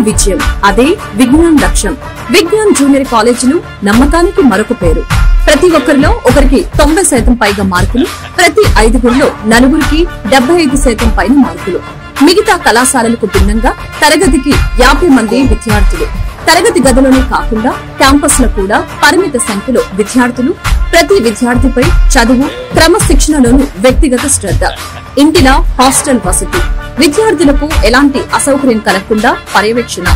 విజయం. అదే విజ్ఞాన్ లక్ష్యం. విజ్ఞాన్ జూనియర్ కాలేజీలు నమ్మకానికి మరొక పేరు. ప్రతి ఒక్కరిలో ఒకరికి 90% పైగా మార్కులు, ప్రతి 5గురిలో 4గురికి 75% పైన మార్కులు. మిగతా కళాశాలలకు భిన్నంగా తరగతికి 50 మంది విద్యార్థులు. తరగతి గదిలోనే కాకుండా క్యాంపస్ లో కూడా పరిమిత సంఖ్యలో విద్యార్థులు. ప్రతి విద్యార్థిపై చదువు, క్రమశిక్షణలోను వ్యక్తిగత శ్రద్ధ. ఇంటిలా హాస్టల్ వసతి. విద్యార్థులకు ఎలాంటి అసౌకర్యం కలగకుండా పర్యవేక్షణ.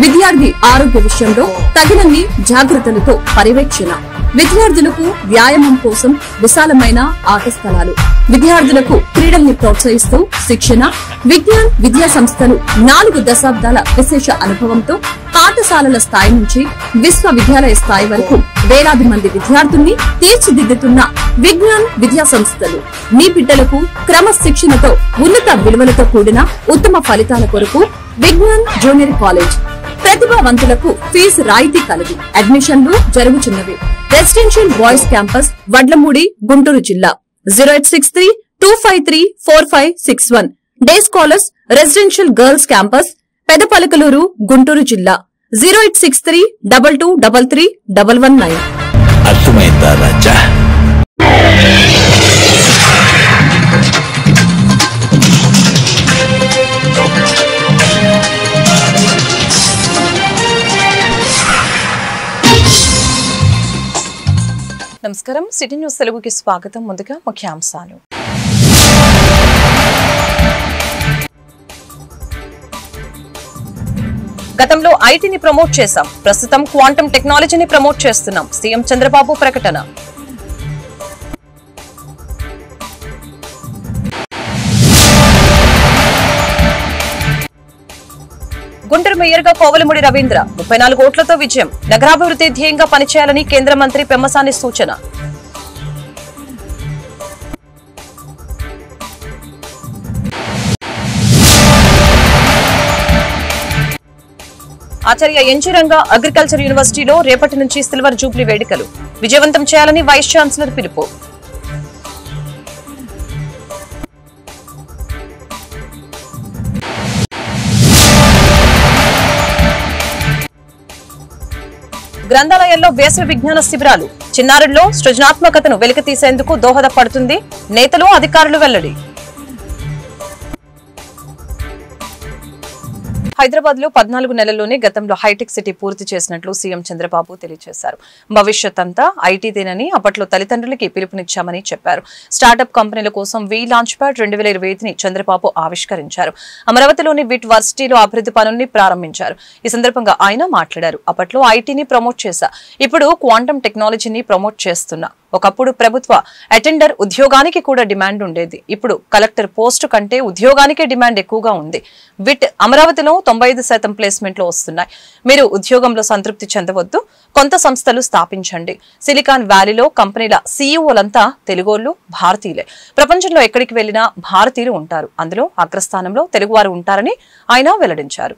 విద్యార్థి ఆరోగ్య విషయంలో తగినన్ని జాగ్రత్తలతో పర్యవేక్షణ. విద్యార్థులకు వ్యాయామం కోసం విశాలమైన ఆట స్థలాలు. విద్యార్థులకు క్రీడల్ని ప్రోత్సహిస్తూ శిక్షణ. విజ్ఞాన్ విద్యా సంస్థలు 4 దశాబ్దాల విశేష అనుభవంతో పాఠశాలల స్థాయి నుంచి విశ్వవిద్యాలయ స్థాయి వరకు వేలాది మంది విద్యార్థుల్ని తీర్చిదిద్దుతున్న విజ్ఞాన్ విద్యా సంస్థలు. మీ బిడ్డలకు క్రమశిక్షణతో ఉన్నత విలువలతో కూడిన ఉత్తమ ఫలితాల కొరకు విజ్ఞాన్ జూనియర్ కాలేజ్. ప్రతిభావంతులకు ఫీజు రాయితీ కలదు. అడ్మిషన్లు జరుగుతున్నవి. Residential boys campus Vadlamudi, Guntur జిల్లా. 0863-253-4561. Day scholars residential girls campus Pedapalakaluru, Guntur జిల్లా. 0863-2233-119. అర్థమైందా రాజా? నమస్కారం. సిటీ న్యూస్ తెలుగుకి స్వాగతం. ముందుగా ముఖ్యాంశాలు. గతంలో ఐటీని ప్రమోట్ చేశాం, ప్రస్తుతం క్వాంటమ్ టెక్నాలజీని ప్రమోట్ చేస్తున్నాం. సీఎం చంద్రబాబు ప్రకటన. గుంటూరు మేయర్గా కోవలమూడి రవీంద్ర 34 ఓట్లతో విజయం. నగరాభివృద్ధి ధ్యేయంగా పనిచేయాలని కేంద్ర మంత్రి పెమ్మసాని సూచన. ఆచార్య ఎన్జీ రంగా అగ్రికల్చర్ యూనివర్సిటీలో రేపటి నుంచి సిల్వర్ జూబ్లీ వేడుకలు విజయవంతం చేయాలని వైస్ ఛాన్సలర్ పిలుపు. గ్రంథాలయాల్లో వేసవి విజ్ఞాన శిబిరాలు చిన్నారుల్లో సృజనాత్మకతను వెలికితీసేందుకు దోహదపడుతుంది. నేతలు, అధికారులు వెల్లడి. హైదరాబాద్ లో 14 నెలల్లోనే గతంలో హైటెక్ సిటీ పూర్తి చేసినట్లు సీఎం చంద్రబాబు తెలియజేశారు. భవిష్యత్ అంతా ఐటీదేనని అప్పట్లో తల్లిదండ్రులకి పిలుపునిచ్చామని చెప్పారు. స్టార్టప్ కంపెనీల కోసం వి లాంచ్ ప్యాడ్ 2025ని చంద్రబాబు ఆవిష్కరించారు. అమరావతిలోని విట్ వర్సిటీలో అభివృద్ధి పనుల్ని ప్రారంభించారు. ఈ సందర్భంగా ఆయన మాట్లాడారు. అప్పట్లో ఐటీని ప్రమోట్ చేశా, ఇప్పుడు క్వాంటమ్ టెక్నాలజీని ప్రమోట్ చేస్తున్నా. ఒకప్పుడు ప్రభుత్వ అటెండర్ ఉద్యోగానికి కూడా డిమాండ్ ఉండేది. ఇప్పుడు కలెక్టర్ పోస్టు కంటే ఉద్యోగానికే డిమాండ్ ఎక్కువగా ఉంది. విట్ అమరావతిలో 95% ప్లేస్మెంట్లు వస్తున్నాయి. మీరు ఉద్యోగంలో సంతృప్తి చెందవద్దు, కొంత సంస్థలు స్థాపించండి. సిలికాన్ వ్యాలీలో కంపెనీల సీఈఓలంతా తెలుగోళ్లు, భారతీయులే. ప్రపంచంలో ఎక్కడికి వెళ్లినా భారతీయులు ఉంటారు. అందులో అగ్రస్థానంలో తెలుగువారు ఉంటారని ఆయన వెల్లడించారు.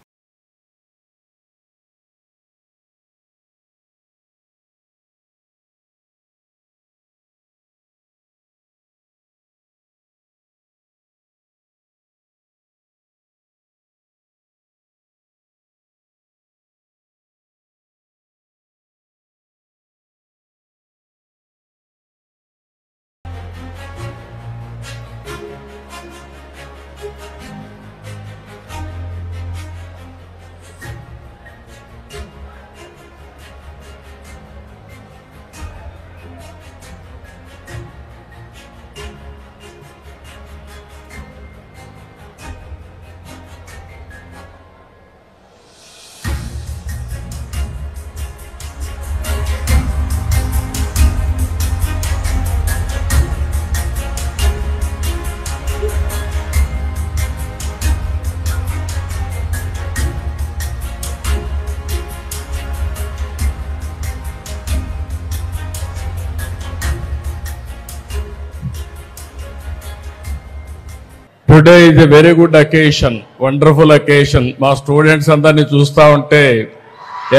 Today is a very good occasion, wonderful occasion. మా స్టూడెంట్స్ అందరినీ చూస్తా ఉంటే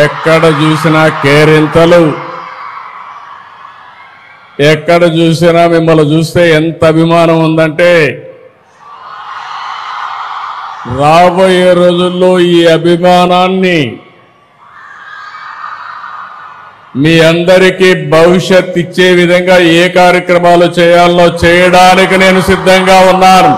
ఎక్కడ చూసినా కేరింతలు, ఎక్కడ చూసినా మిమ్మల్ని చూస్తే ఎంత అభిమానం ఉందంటే రాబోయే రోజుల్లో ఈ అభిమానాన్ని మీ అందరికీ భవిష్యత్ ఇచ్చే విధంగా ఏ కార్యక్రమాలు చేయాలో చేయడానికి నేను సిద్ధంగా ఉన్నాను.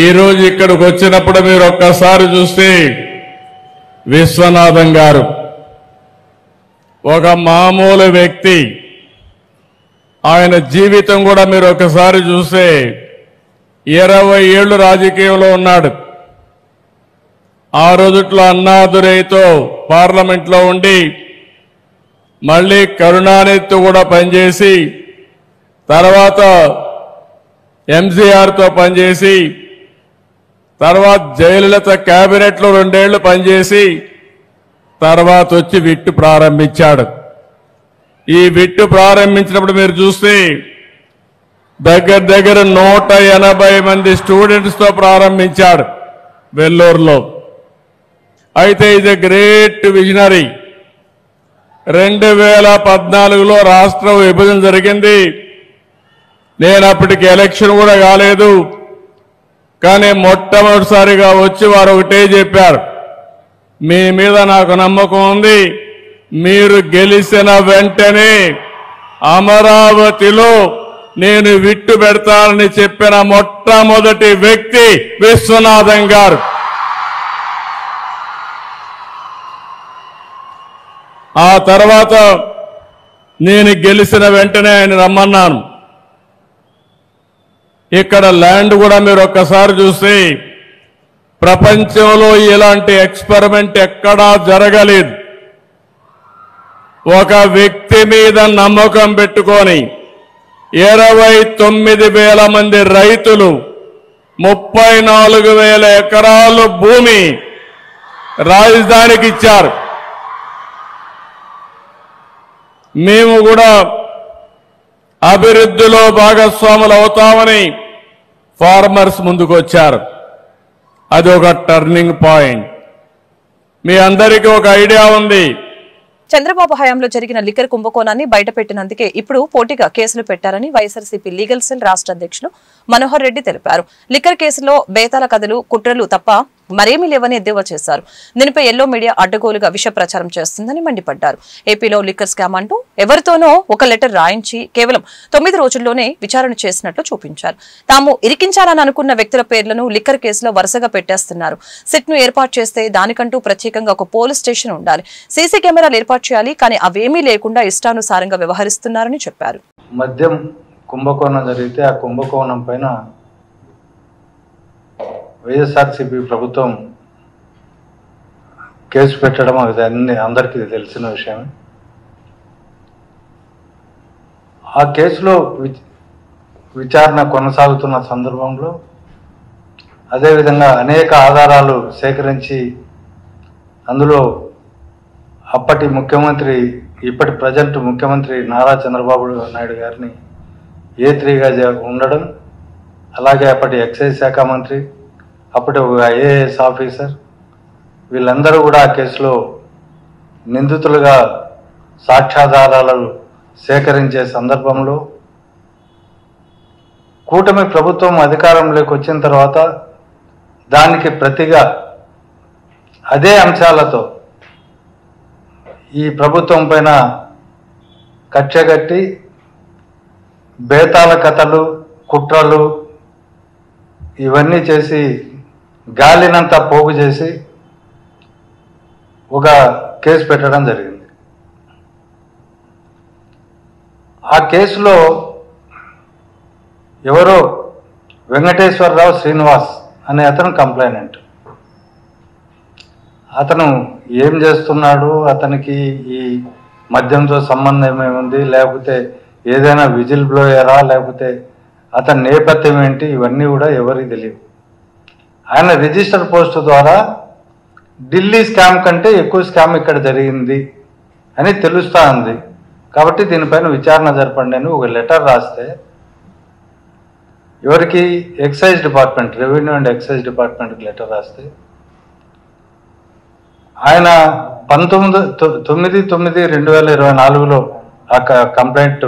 ఈరోజు ఇక్కడికి వచ్చినప్పుడు మీరు ఒక్కసారి చూస్తే విశ్వనాథం గారు ఒక మామూలు వ్యక్తి. ఆయన జీవితం కూడా మీరు ఒకసారి చూస్తే 20 ఏళ్లు రాజకీయంలో ఉన్నాడు. ఆ రోజుట్లో అన్నాదురైతో పార్లమెంట్లో ఉండి మళ్ళీ కరుణానిధితో కూడా పనిచేసి తర్వాత ఎంజీఆర్తో పనిచేసి తర్వాత జయలలిత కేబినెట్లో 2 ఏళ్లు పనిచేసి తర్వాత వచ్చి విట్టు ప్రారంభించాడు. ఈ విట్టు ప్రారంభించినప్పుడు మీరు చూస్తే దగ్గర 180 మంది స్టూడెంట్స్తో ప్రారంభించాడు వెల్లూరులో. అయితే ఇది గ్రేట్ విజనరీ. 2014లో రాష్ట్రం విభజన జరిగింది. నేను అప్పటికి ఎలక్షన్ కూడా కాలేదు. కానీ మొట్టమొదటిసారిగా వచ్చి వారు ఒకటే చెప్పారు, మీ మీద నాకు నమ్మకం ఉంది, మీరు గెలిచిన వెంటనే అమరావతిలో నేను విట్టు పెడతానని చెప్పిన మొట్టమొదటి వ్యక్తి విశ్వనాథం గారు. ఆ తర్వాత నేను గెలిచిన వెంటనే ఆయన రమ్మన్నాను. ఇక్కడ ల్యాండ్ కూడా మీరు ఒక్కసారి చూస్తే ప్రపంచంలో ఇలాంటి ఎక్స్పెరిమెంట్ ఎక్కడా జరగలేదు. ఒక వ్యక్తి మీద నమ్మకం పెట్టుకొని 29,000 మంది రైతులు 34,000 ఎకరాలు భూమి రాజధానికి ఇచ్చారు. మేము కూడా అభివృద్ధిలో భాగస్వాములు అవుతామని ఫార్మర్స్ ముందుకు వచ్చారు. అది ఒక టర్నింగ్ పాయింట్. మీ అందరికీ ఒక ఐడియా ఉంది. చంద్రబాబు హయాంలో జరిగిన లిక్కర్ కుంభకోణాన్ని బయటపెట్టినందుకే ఇప్పుడు పోటీగా కేసులు పెట్టారని వైఎస్ఆర్సీపీ లీగల్ సెల్ రాష్ట్ర అధ్యక్షులు మనోహర్ రెడ్డి తెలిపారు. లిక్కర్ కేసులో బేతాల కథలు, కుట్రలు తప్ప మరేమీ లేవని ఎద్దేవా చేశారు. దీనిపై ఎల్లో మీడియా అడ్డగోలుగా విష ప్రచారం చేస్తుందని మండిపడ్డారు. ఏపీలో లిక్కర్ స్కామ్ అంటూ ఎవరితోనో ఒక లెటర్ రాయించి కేవలం 9 రోజుల్లోనే విచారణ చేసినట్లు చూపించారు. తాము ఇరికించాలని అనుకున్న వ్యక్తుల పేర్లను లిక్కర్ కేసులో వరుసగా పెట్టేస్తున్నారు. సిట్ ను ఏర్పాటు చేస్తే దానికంటూ ప్రత్యేకంగా ఒక పోలీస్ స్టేషన్ ఉండాలి, సీసీ కెమెరాలు ఏర్పాటు చేయాలి, కానీ అవేమీ లేకుండా ఇష్టానుసారంగా వ్యవహరిస్తున్నారని చెప్పారు. మద్యం కుంభకోణం జరిగితే ఆ కుంభకోణం పైన వైఎస్ఆర్సీపీ ప్రభుత్వం కేసు పెట్టడం అది అందరికీ తెలిసిన విషయమే. ఆ కేసులో విచారణ కొనసాగుతున్న సందర్భంలో అదేవిధంగా అనేక ఆధారాలు సేకరించి అందులో అప్పటి ముఖ్యమంత్రి, ఇప్పటి ప్రజెంట్ ముఖ్యమంత్రి నారా చంద్రబాబు నాయుడు గారిని A3గా ఉండడం, అలాగే అప్పటి ఎక్సైజ్ శాఖ మంత్రి, అప్పటి ఐఏఎస్ ఆఫీసర్, వీళ్ళందరూ కూడా ఆ కేసులో నిందితులుగా సాక్ష్యాధారాలు సేకరించే సందర్భంలో కూటమి ప్రభుత్వం అధికారంలోకి వచ్చిన తర్వాత దానికి ప్రతిగా అదే అంశాలతో ఈ ప్రభుత్వం పైన కక్షగట్టి బేతాల కథలు, కుట్రలు ఇవన్నీ చేసి గాలినంతా పోగు చేసి ఒక కేసు పెట్టడం జరిగింది. ఆ కేసులో ఎవరో వెంకటేశ్వరరావు శ్రీనివాస్ అనే అతను కంప్లైనెంట్. అతను ఏం చేస్తున్నాడు, అతనికి ఈ మద్యంతో సంబంధం ఏముంది, లేకపోతే ఏదైనా విజిల్ బ్లోయరా, లేకపోతే అతని నేపథ్యం ఏంటి, ఇవన్నీ కూడా ఎవరికి తెలియదు. ఆయన రిజిస్టర్ పోస్ట్ ద్వారా ఢిల్లీ స్కామ్ కంటే ఎక్కువ స్కామ్ ఇక్కడ జరిగింది అని తెలుస్తూ ఉంది. కాబట్టి దీనిపైన విచారణ జరపండి అని ఒక లెటర్ రాస్తే ఎవరికి excise department, revenue and excise డిపార్ట్మెంట్కి లెటర్ రాస్తే ఆయన 19/9/2024లో ఆ కంప్లైంట్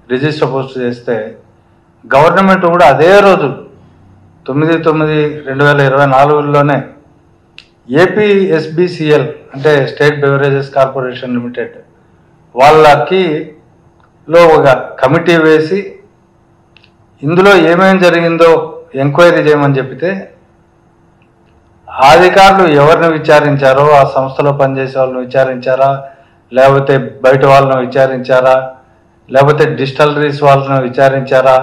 రిజిస్టర్ పోస్ట్ చేస్తే గవర్నమెంట్ కూడా అదే రోజు 9/9/2024లోనే ఏపీఎస్బిసిఎల్ అంటే స్టేట్ బెవరేజెస్ కార్పొరేషన్ లిమిటెడ్ వాళ్ళకి లో ఒక కమిటీ వేసి ఇందులో ఏమేం జరిగిందో ఎంక్వైరీ చేయమని చెప్తే అధికారులు ఎవరిని విచారించారో, ఆ సంస్థలో పనిచేసే వాళ్ళని విచారించారా, లేకపోతే బయట వాళ్ళని విచారించారా, లేకపోతే డిస్టిలరీస్ వాళ్ళని విచారించారా,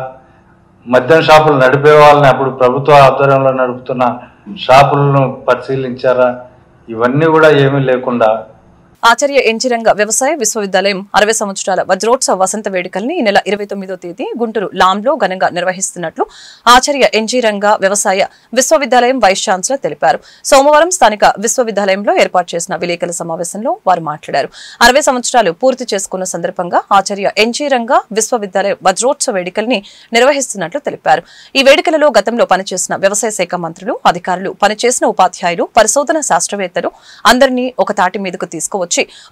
మద్యం షాపులు నడిపే వాళ్ళని అప్పుడు ప్రభుత్వ ఆధ్వర్యంలో నడుపుతున్న షాపులను పరిశీలించారా, ఇవన్నీ కూడా ఏమీ లేకుండా ఆచార్య ఎన్జీ రంగ వ్యవసాయ విశ్వవిద్యాలయం 60 సంవత్సరాల వజ్రోత్సవ వసంత వేడుకల్ని ఈ నెల 29వ తేదీ గుంటూరు లాంలో ఘనంగా నిర్వహిస్తున్నట్లు ఆచార్య ఎన్జీ రంగ వ్యవసాయ విశ్వవిద్యాలయం వైస్ ఛాన్సలర్ తెలిపారు. సోమవారం స్థానిక విశ్వవిద్యాలయంలో ఏర్పాటు చేసిన విలేకరుల సమావేశంలో వారు మాట్లాడారు. 60 సంవత్సరాలు పూర్తి చేసుకున్న సందర్భంగా ఆచార్య ఎన్జీ రంగ విశ్వవిద్యాలయం వజ్రోత్సవ వేడుకల్ని నిర్వహిస్తున్నట్లు తెలిపారు. ఈ వేడుకలలో గతంలో పనిచేసిన వ్యవసాయ శాఖ మంత్రులు, అధికారులు, పనిచేసిన ఉపాధ్యాయులు, పరిశోధన శాస్త్రవేత్తలు అందరినీ ఒక తాటి మీదకు తీసుకువచ్చి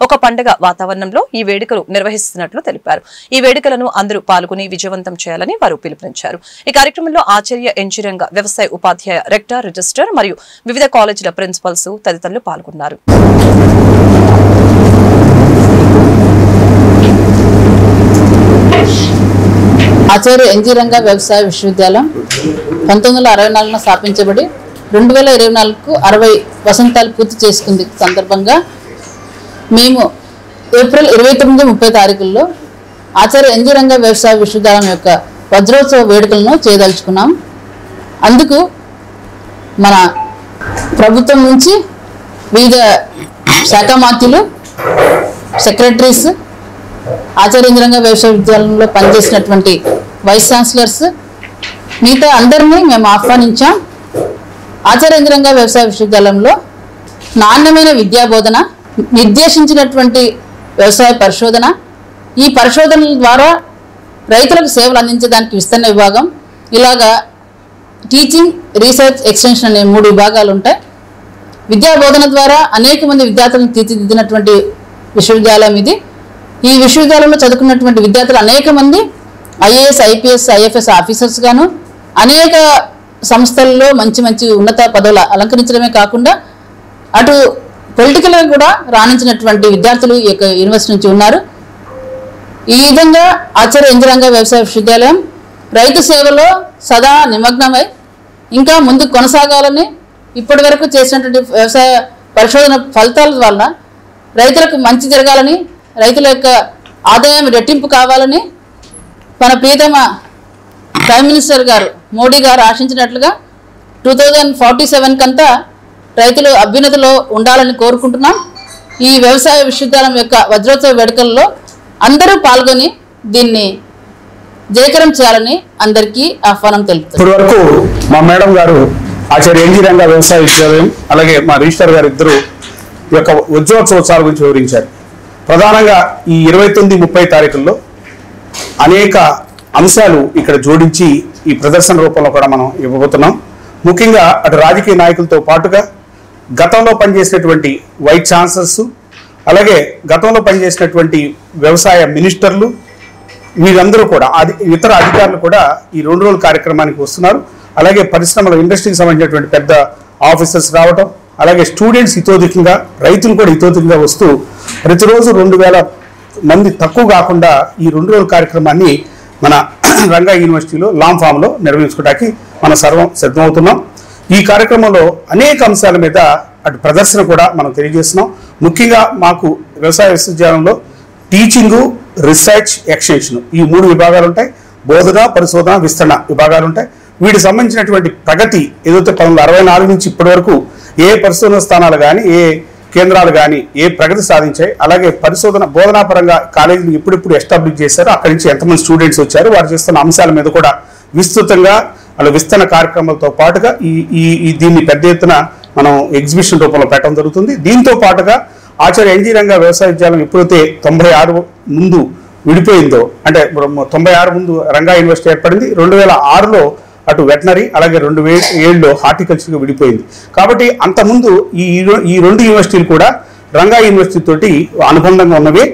ఒక పండుగ వాతావరణంలో ఈ వేడుకలు నిర్వహిస్తున్నట్లు తెలిపారు. ఈ వేడుకలను అందరూ పాల్గొని విజయవంతం చేయాలని వారు పిలుపునిచ్చారు. ఈ కార్యక్రమంలో ఆచార్య ఎన్జీ రంగ వ్యవసాయ ఉపాధ్యాయ రెక్టర్, రిజిస్టర్ మరియు వివిధ కాలేజీల ప్రిన్సిపల్స్ తదితరులు పాల్గొన్నారు. ఆచార్య ఎన్జీ రంగ వ్యవసాయ విశ్వవిద్యాలయం 1964లో స్థాపించబడి 2024కు 60 వసంతాలు పూర్తి చేసుకుంది. సందర్భంగా మేము ఏప్రిల్ 29-30 తారీఖుల్లో ఆచార్య ఎన్జీ రంగ వ్యవసాయ విశ్వవిద్యాలయం యొక్క వజ్రోత్సవ వేడుకలను చేయదలుచుకున్నాం. అందుకు మన ప్రభుత్వం నుంచి వివిధ శాఖ మంత్రులు, సెక్రటరీస్, ఆచార్య ఎన్జీ రంగ వ్యవసాయ విద్యాలయంలో పనిచేసినటువంటి వైస్ ఛాన్సలర్స్ మిగతా అందరినీ మేము ఆహ్వానించాం. ఆచార్య ఎన్జీ రంగ వ్యవసాయ విశ్వవిద్యాలయంలో నాణ్యమైన విద్యాబోధన, నిర్దేశించినటువంటి వ్యవసాయ పరిశోధన, ఈ పరిశోధనల ద్వారా రైతులకు సేవలు అందించడానికి విస్తరణ విభాగం, ఇలాగా టీచింగ్, రీసెర్చ్, ఎక్స్టెన్షన్ అనే 3 విభాగాలు ఉంటాయి. విద్యాబోధన ద్వారా అనేక మంది విద్యార్థులను తీర్చిదిద్దినటువంటి విశ్వవిద్యాలయం ఇది. ఈ విశ్వవిద్యాలయంలో చదువుకున్నటువంటి విద్యార్థులు అనేక మంది ఐఏఎస్, ఐపీఎస్, ఐఎఫ్ఎస్ ఆఫీసర్స్ గాను అనేక సంస్థల్లో మంచి మంచి ఉన్నత పదవులు అలంకరించడమే కాకుండా అటు పొలిటికల్గా కూడా రాణించినటువంటి విద్యార్థులు ఈ యొక్క యూనివర్సిటీ నుంచి ఉన్నారు. ఈ విధంగా ఆచార్య ఎన్జీ రంగ వ్యవసాయ విశ్వవిద్యాలయం రైతు సేవలో సదా నిమగ్నమై ఇంకా ముందుకు కొనసాగాలని, ఇప్పటి వరకు చేసినటువంటి వ్యవసాయ పరిశోధన ఫలితాల వల్ల రైతులకు మంచి జరగాలని, రైతుల యొక్క ఆదాయం రెట్టింపు కావాలని మన ప్రియతమ ప్రైమ్ మినిస్టర్ గారు మోడీ గారు ఆశించినట్లుగా 2047 కంతా రైతులు అభ్యున్నతిలో ఉండాలని కోరుకుంటున్నాం. ఈ వ్యవసాయ విశ్వవిద్యాలయం యొక్క వజ్రోత్సవ వేడుకల్లో అందరూ పాల్గొని దీన్ని జయకరం చేయాలని అందరికీ ఆహ్వానం తెలుపుతారు. ఇప్పటి వరకు మా మేడం గారు ఆచార్య ఎన్జీ రంగ వ్యవసాయ విశ్వవిద్యాలయం అలాగే మా రిజిస్టర్ గారు ఇద్దరు ఈ యొక్క వజ్రోత్సవాల గురించి వివరించారు. ప్రధానంగా ఈ 29-30 తారీఖుల్లో అనేక అంశాలు ఇక్కడ జోడించి ఈ ప్రదర్శన రూపంలో కూడా మనం ఇవ్వబోతున్నాం. ముఖ్యంగా అటు రాజకీయ నాయకులతో పాటుగా గతంలో పనిచేసినటువంటి వైస్ ఛాన్సలర్స్, అలాగే గతంలో పనిచేసినటువంటి వ్యవసాయ మినిస్టర్లు, వీరందరూ కూడా ఇతర అధికారులు కూడా ఈ 2 రోజుల కార్యక్రమానికి వస్తున్నారు. అలాగే పరిశ్రమల ఇండస్ట్రీకి సంబంధించినటువంటి పెద్ద ఆఫీసర్స్ రావటం, అలాగే స్టూడెంట్స్ హితోధికంగా, రైతులు కూడా హితోధికంగా వస్తూ ప్రతిరోజు 2000 మంది తక్కువ కాకుండా ఈ 2 రోజుల కార్యక్రమాన్ని మన రంగా యూనివర్సిటీలో లాంగ్ ఫామ్లో నిర్వహించుకోవడానికి మనం సర్వం సిద్ధమవుతున్నాం. ఈ కార్యక్రమంలో అనేక అంశాల మీద అటు ప్రదర్శన కూడా మనం తెలియజేస్తున్నాం. ముఖ్యంగా మాకు వ్యవసాయ విశ్వవిద్యాలయంలో టీచింగు, రీసెర్చ్, ఎక్స్టెన్షన్ ఈ 3 విభాగాలు ఉంటాయి. బోధన, పరిశోధన, విస్తరణ విభాగాలు ఉంటాయి. వీటికి సంబంధించినటువంటి ప్రగతి ఏదైతే 1964 నుంచి ఇప్పటి వరకు ఏ పరిశోధన స్థానాలు కానీ, ఏ కేంద్రాలు కానీ ఏ ప్రగతి సాధించాయి, అలాగే పరిశోధన బోధనాపరంగా కాలేజీలు ఎప్పుడెప్పుడు ఎస్టాబ్లిష్ చేశారు, అక్కడి నుంచి ఎంతమంది స్టూడెంట్స్ వచ్చారు, వారు చేస్తున్న అంశాల మీద కూడా విస్తృతంగా అలా విస్తరణ కార్యక్రమాలతో పాటుగా ఈ దీన్ని పెద్ద ఎత్తున మనం ఎగ్జిబిషన్ రూపంలో పెట్టడం జరుగుతుంది. దీంతో పాటుగా ఆచార్య ఎన్జీ రంగ వ్యవసాయ విద్యాలయం ఎప్పుడైతే 96 ముందు విడిపోయిందో, అంటే 96 ముందు రంగా యూనివర్సిటీ ఏర్పడింది. 2006లో అటు వెటనరీ అలాగే 2007లో హార్టికల్చర్గా విడిపోయింది. కాబట్టి అంతకుముందు ఈ 2 యూనివర్సిటీలు కూడా రంగా యూనివర్సిటీ తోటి అనుబంధంగా ఉన్నవి.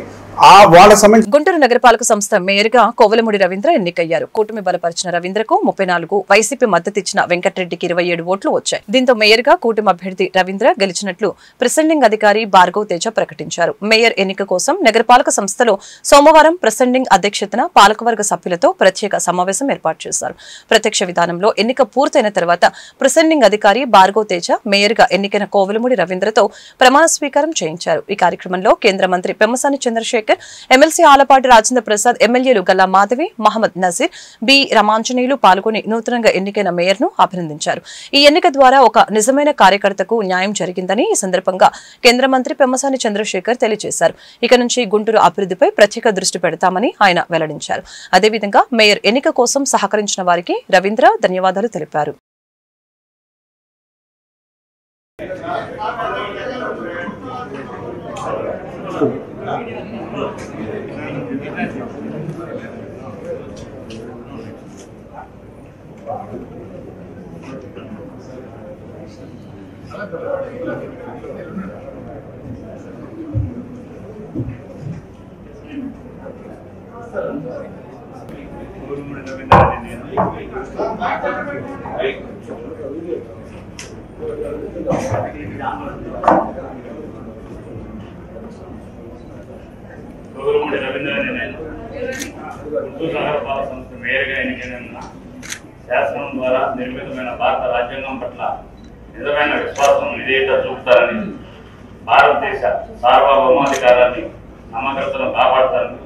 వాళ్ళ సంబంధించి గుంటూరు నగరపాలక సంస్థ మేయర్గా కోవెలమూడి రవీంద్ర ఎన్నికయ్యారు. కూటమి బలపరిచిన రవీంద్రకు 34, వైసీపీ మద్దతిచ్చిన వెంకటరెడ్డికి 27 ఓట్లు వచ్చాయి. దీంతో మేయర్గా కూటమి అభ్యర్థి రవీంద్ర గెలిచినట్లు ప్రిసైడింగ్ అధికారి భార్గవ్ తేజ ప్రకటించారు. మేయర్ ఎన్నిక కోసం నగరపాలక సంస్థలో సోమవారం ప్రిసైడింగ్ అధ్యక్షతన పాలకవర్గ సభ్యులతో ప్రత్యేక సమావేశం ఏర్పాటు చేశారు. ప్రత్యక్ష విధానంలో ఎన్నిక పూర్తయిన తర్వాత ప్రిసైడింగ్ అధికారి భార్గవ్ తేజ మేయర్గా ఎన్నికైన కోవెలమూడి రవీంద్రతో ప్రమాణ స్వీకారం చేయించారు. ఈ కార్యక్రమంలో కేంద్ర మంత్రి పెమ్మసాని చంద్రశేఖర్, ఎమ్మెల్సీ ఆలపాటి రాజేంద్ర ప్రసాద్, ఎమ్మెల్యేలు గల్లా మాధవి, మహమ్మద్ నజీర్, బి రమాంజనేయులు పాల్గొని నూతనంగా ఎన్నికైన మేయర్ ను అభినందించారు. ఈ ఎన్నిక ద్వారా ఒక నిజమైన కార్యకర్తకు న్యాయం జరిగిందని ఈ సందర్భంగా కేంద్ర మంత్రి పెమ్మసాని చంద్రశేఖర్ తెలియజేశారు. ఇక నుంచి గుంటూరు అభివృద్ధిపై ప్రత్యేక దృష్టి పెడతామని ఆయన వెల్లడించారు. అదేవిధంగా మేయర్ ఎన్నిక కోసం సహకరించిన వారికి రవీంద్ర ధన్యవాదాలు తెలిపారు. కోవెలమూడి రవీంద్ర నేను గుంటూరు నగరపాలక సంస్థ మేయర్గా ఎన్నికైనందున శాసనం ద్వారా నిర్మితమైన భారత రాజ్యాంగం పట్ల నిజమైన విశ్వాసం విధేయత చూపుతారని, భారతదేశ సార్వభౌమాధికారాన్ని సమగ్రతను కాపాడతారని,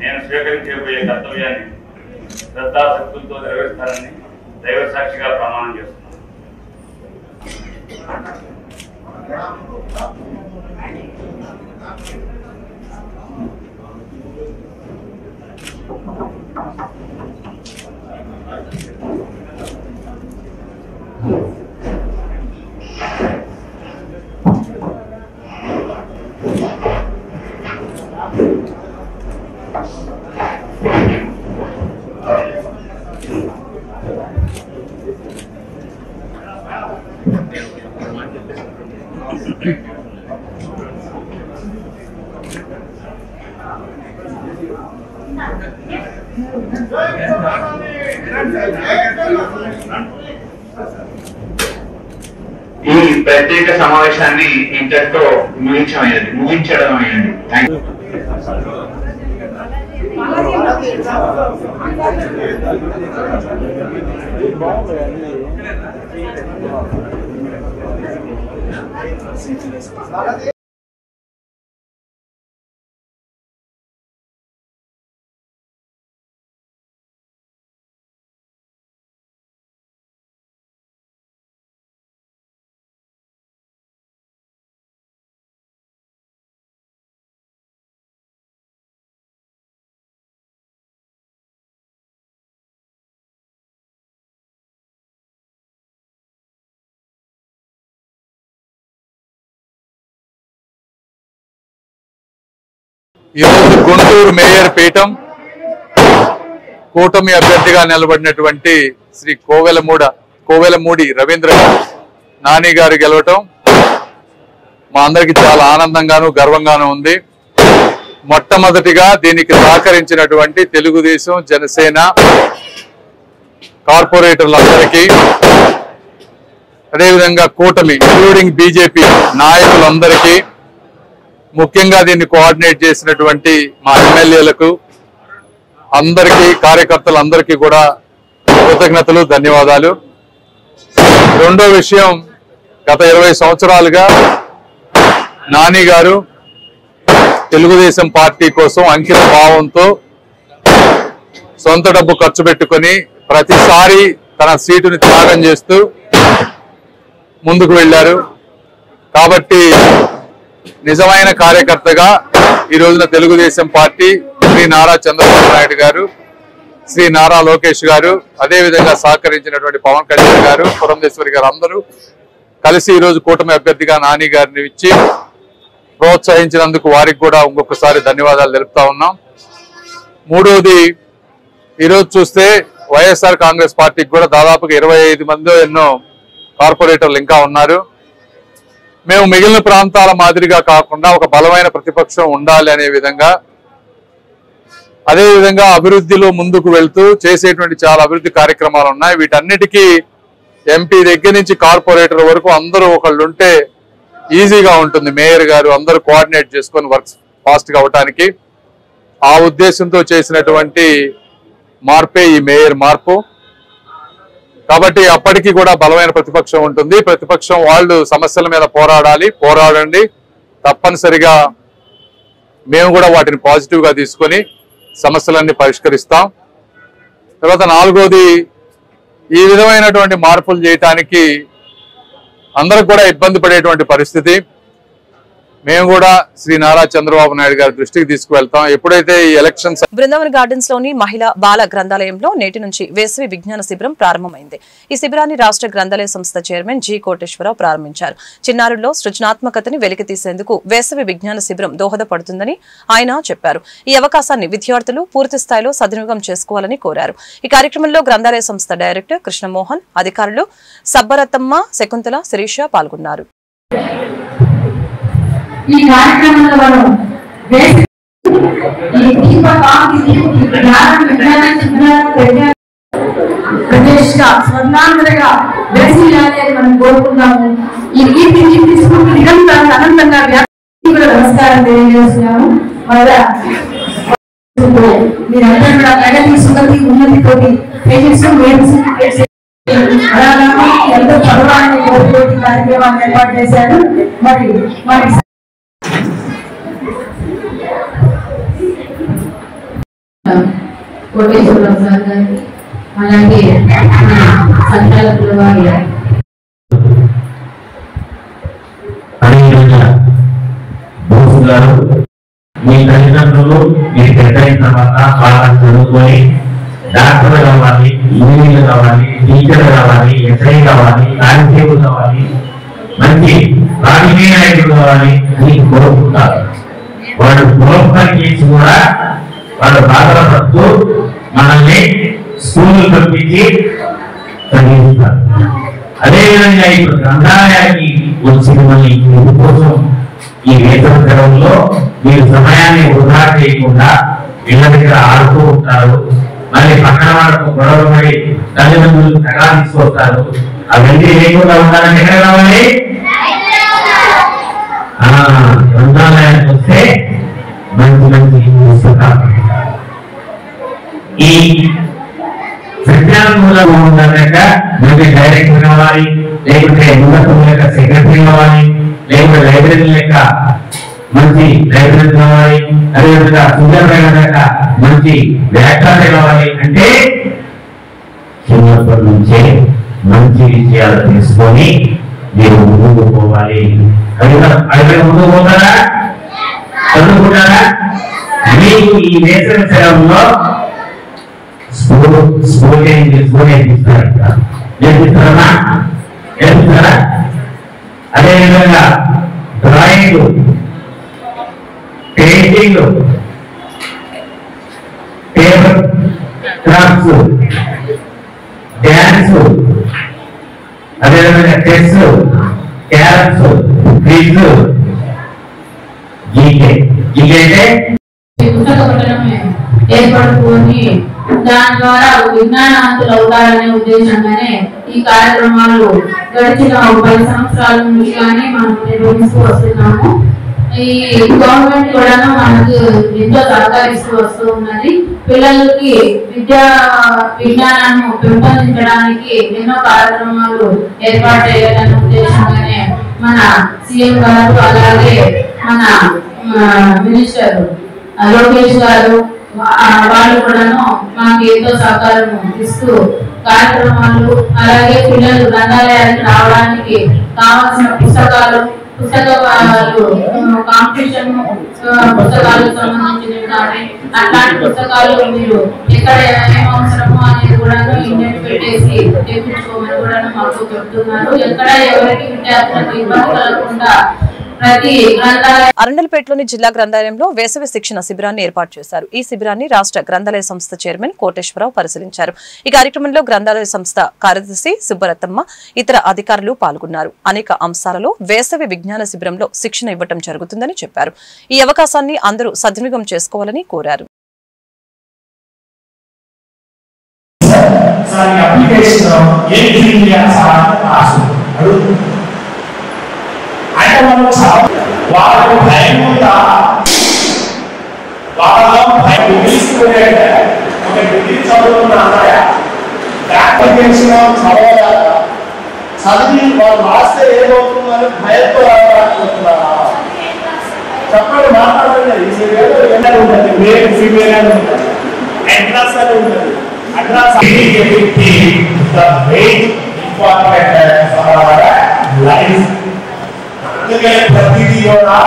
నేను స్వీకరించబోయే కర్తవ్యాన్ని శ్రద్ధాశక్తులతో నిర్వహిస్తానని దైవ సాక్షిగా ప్రమాణం చేస్తున్నాను. ఈ ప్రత్యేక సమావేశాన్ని ఇంతటితో ముగించడం అయ్యింది. ఈరోజు గుంటూరు మేయర్ పీఠం కూటమి అభ్యర్థిగా నిలబడినటువంటి శ్రీ కోవెలమూడి రవీంద్ర నాని గారు గెలవటం మా అందరికి చాలా ఆనందంగాను గర్వంగాను ఉంది. మొట్టమొదటిగా దీనికి సహకరించినటువంటి తెలుగుదేశం, జనసేన కార్పొరేటర్లందరికీ, అదేవిధంగా కూటమి ఇంక్లూడింగ్ బీజేపీ నాయకులందరికీ, ముఖ్యంగా దీన్ని కోఆర్డినేట్ చేసినటువంటి మా ఎమ్మెల్యేలకు అందరికీ, కార్యకర్తలందరికీ కూడా కృతజ్ఞతలు, ధన్యవాదాలు. రెండో విషయం, గత 20 సంవత్సరాలుగా నాని గారు తెలుగుదేశం పార్టీ కోసం అంకిత భావంతో సొంత డబ్బు ఖర్చు పెట్టుకొని ప్రతిసారి తన సీటుని త్యాగం చేస్తూ ముందుకు వెళ్లారు. కాబట్టి నిజమైన కార్యకర్తగా ఈ రోజున తెలుగుదేశం పార్టీ శ్రీ నారా చంద్రబాబు నాయుడు గారు, శ్రీ నారా లోకేష్ గారు, అదేవిధంగా సహకరించినటువంటి పవన్ కళ్యాణ్ గారు, పురంధేశ్వరి గారు అందరూ కలిసి ఈ రోజు కూటమి అభ్యర్థిగా నాని గారిని ఇచ్చి ప్రోత్సహించినందుకు వారికి కూడా ఇంకొకసారి ధన్యవాదాలు తెలుపుతా ఉన్నాం. మూడవది, ఈరోజు చూస్తే వైఎస్ఆర్ కాంగ్రెస్ పార్టీకి కూడా దాదాపుగా 25 మంది ఎన్నో కార్పొరేటర్లు ఇంకా ఉన్నారు. మేము మిగిలిన ప్రాంతాల మాదిరిగా కాకుండా ఒక బలమైన ప్రతిపక్షం ఉండాలి అనే విధంగా అదేవిధంగా అభివృద్ధిలో ముందుకు వెళ్తూ చేసేటువంటి చాలా అభివృద్ధి కార్యక్రమాలు ఉన్నాయి. వీటన్నిటికీ ఎంపీ దగ్గర నుంచి కార్పొరేటర్ వరకు అందరూ ఒకళ్ళు ఉంటే ఈజీగా ఉంటుంది. మేయర్ గారు అందరూ కోఆర్డినేట్ చేసుకొని వర్క్స్ ఫాస్ట్ గా అవటానికి ఆ ఉద్దేశంతో చేసినటువంటి మార్పే ఈ మేయర్ మార్పు. కాబట్టి అప్పటికి కూడా బలమైన ప్రతిపక్షం ఉంటుంది. ప్రతిపక్షం వాళ్ళు సమస్యల మీద పోరాడండి. తప్పనిసరిగా మేము కూడా వాటిని పాజిటివ్ గా తీసుకొని సమస్యలన్నీ పరిష్కరిస్తాం. తర్వాత నాలుగోది, ఈ విధమైనటువంటి మార్పులు చేయటానికి అందరికి కూడా ఇబ్బంది పడేటువంటి పరిస్థితి. మేము కూడా శ్రీ నారా చంద్రబాబు నాయుడు గారి దృష్టికి తీసుకువెళ్తాం. ఎప్పుడైతే ఈ ఎలక్షన్స్ బృందావన్ గార్డెన్స్ లోని మహిళా బాల గ్రంథాలయంలో నేటి నుంచి వేసవి విజ్ఞాన శిబిరం ప్రారంభమైంది. ఈ శిబిరాన్ని రాష్ట్ర గ్రంథాలయ సంస్థ చైర్మన్ జి కోటేశ్వరరావు ప్రారంభించారు. చిన్నారుల్లో సృజనాత్మకతని వెలికితీసేందుకు వేసవి విజ్ఞాన శిబిరం దోహదపడుతుందని ఆయన చెప్పారు. ఈ అవకాశాన్ని విద్యార్థులు పూర్తి స్థాయిలో సద్వినియోగం చేసుకోవాలని కోరారు. ఈ కార్యక్రమంలో గ్రంథాలయ సంస్థ డైరెక్టర్ కృష్ణమోహన్, అధికారులు సబ్బరతమ్మ, శకుంతల, శిరీష పాల్గొన్నారు. ఈ కార్యక్రమంలో మనం ప్రదేశ్గా స్వర్ణాంధ్రగా వేసియాలని మనం కోరుకున్నాము. ఈ కీర్తిని తీసుకుంటూ నిరంతరం అనంతంగా వ్యాప్తి కూడా నమస్కారం తెలియజేస్తున్నాము. మీరందరూ కూడా ప్రగతి, సుగతి, ఉన్నతితోటి ఎంతో చదవాలని కోరుకోటి కార్యక్రమాన్ని ఏర్పాటు చేశారు. మరి కోటేశ్వరరావు సార్ గారికి, అలాగే సంచాలకుల వారి గారు, మీ తల్లిదండ్రులు మీరు పెద్దయిన తర్వాత బాగా చదువుకొని డాక్టర్ కావాలి, ఇంజనీర్ కావాలి, టీచర్ కావాలి, ఎస్ఐ కావాలి, కానిస్టేబుల్ కావాలి, మంచి రాజకీయ నాయకులు కావాలి అని కోరుకుంటారు. వాళ్ళు గృహపని చేసి కూడా వాళ్ళు బాధపడుతూ మనల్ని స్కూల్ పంపించి చదివిస్తారు. అదేవిధంగా ఇప్పుడు గ్రంథాలయానికి వచ్చిన మళ్ళీ కోసం ఈ వేతన సెలవుల్లో మీరు సమయాన్ని వృధా చేయకుండా ఇళ్ల దగ్గర ఆడుతూ ఉంటారు. మళ్ళీ పక్కన వాళ్ళకు గొడవ పడి తల్లిదండ్రులు తగా తీసుకొస్తారు. అవన్నీ లేకుండా ఉండాలని ఎక్కడ కావాలి? గ్రంథాలయానికి వస్తే మంచి మంచి పుస్తకాలు ఈ విజ్ఞానంలో ఉండాలక మంచి డైరెక్టర్ కావాలి, లేకుంటే ఉన్నతం లెక్క సెక్రటరీ కావాలి, లేకుంటే లైబ్రరీ లెక్క మంచి లైబ్రరీ కావాలి, అదేవిధంగా సుందరమైన లెక్క మంచి వ్యాఖ్యాత కావాలి. అంటే చిన్నప్పటి నుంచే మంచి విషయాలు తీసుకొని మీరు ముందుకు పోవాలి. అదే ముందుకు పోతారా? చదువుకుంటారా? మీకు ఈ వేసవి సెలవుల్లో స్కూల్ నేర్పిస్తారా? నేర్పిస్తారా? అదేవిధంగా drawing, painting, paper crafts, dance, అదేవిధంగా చెస్, క్యారమ్స్, క్విజ్, జీకే అంటే పుస్తక పఠనమే ఏర్పడుకొని దాని ద్వారా విజ్ఞానవంతులు అవుతారనే ఉద్దేశంగానే ఈ కార్యక్రమాలు గడిచిన 10 సంవత్సరాల నుంచి కానీ మనం నిర్వహిస్తూ వస్తున్నాము. ఈ గవర్నమెంట్ కూడా మనకు ఎంతో సహకరిస్తూ వస్తూ ఉన్నది. పిల్లలకి విజ్ఞానాన్ని పెంపొందించడానికి ఎన్నో కార్యక్రమాలు ఏర్పాటు చేయాలనే ఉద్దేశంగానే మన సీఎం గారు, అలాగే మన మినిస్టర్ లోకేష్ గారు వాళ్ళు కూడాను మాకు ఎంతో సహకారం ఇస్తూ కార్యక్రమాలు, అలాగే పిల్లలు గ్రంథాలయానికి రావడానికి కావాల్సిన పుస్తకాలు కాంపిటీషన్ పుస్తకాలకు సంబంధించినవి కానీ అట్లాంటి పుస్తకాలు మీరు ఎక్కడ ఏం అవసరమో అనేది కూడా ఇండెంట్ పెట్టేసి తెప్పించుకోమని కూడా మాకు చెప్తున్నారు. ఎక్కడ ఎవరికి విద్యార్థులకు ఇబ్బంది కలగకుండా అరండల్పేటలోని జిల్లా గ్రంథాలయంలో వేసవి శిక్షణ శిబిరాన్ని ఏర్పాటు చేశారు. ఈ శిబిరాన్ని రాష్ట్ర గ్రంథాలయ సంస్థ చైర్మన్ కోటేశ్వరరావు పరిశీలించారు. ఈ కార్యక్రమంలో గ్రంథాలయ సంస్థ కార్యదర్శి సుబ్బరతమ్మ, ఇతర అధికారులు పాల్గొన్నారు. అనేక అంశాలలో వేసవి విజ్ఞాన శిబిరంలో శిక్షణ ఇవ్వటం జరుగుతుందని చెప్పారు. ఈ అవకాశాన్ని అందరూ సద్వినియోగం చేసుకోవాలని కోరారు. సర్టిఫికేషన్ ఏం ఫీల్ చేస్తారని రాసుకుంటాడు. అంటే మనం వాళ్ళకి భయం ఉందా? వాళ్ళలో భయం తీసుకునే ఒక డిగ్రీ చదువుకున్న అన్నయ్య అప్లికేషన్ చదివి వాళ్ళు రాస్తే ఏమవుతుందని భయంతో రాకపోతున్నారా? చెప్పండి, మాట్లాడండి. ఉంటుంది మేల్ ఫీమేల్ అని ఉంటుంది, అడ్రస్ అని ఉంటుంది. Address important for our life. అందుకే ప్రతిదీ కూడా